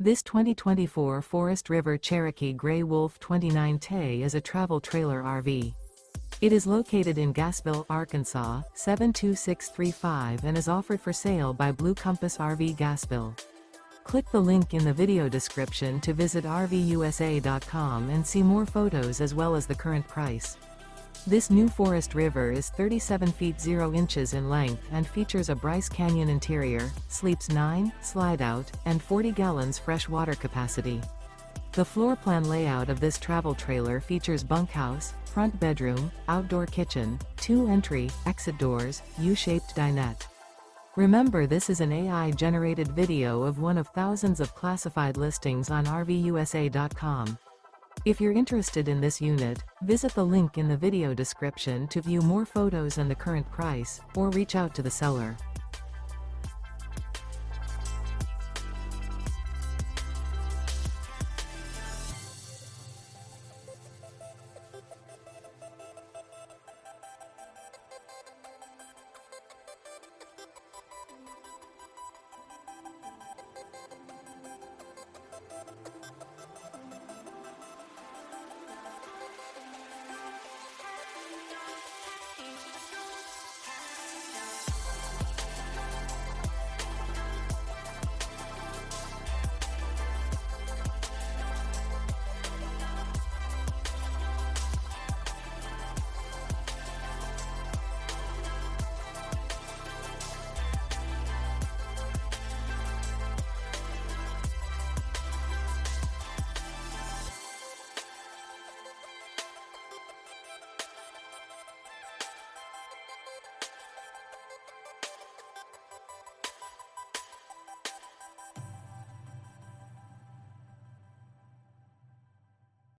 This 2024 Forest River Cherokee Grey Wolf 29T is a travel trailer RV. It is located in Gassville, Arkansas, 72635 and is offered for sale by Blue Compass RV Gassville. Click the link in the video description to visit RVUSA.com and see more photos as well as the current price. This new Forest River is 37 feet 0 inches in length and features a Bryce Canyon interior, sleeps 9, Slideout, and 40 gallons fresh water capacity. The floor plan layout of this travel trailer features bunkhouse, front bedroom, outdoor kitchen, 2 entry, exit doors, U-shaped dinette. Remember, this is an AI-generated video of one of thousands of classified listings on RVUSA.com. If you're interested in this unit, visit the link in the video description to view more photos and the current price, or reach out to the seller.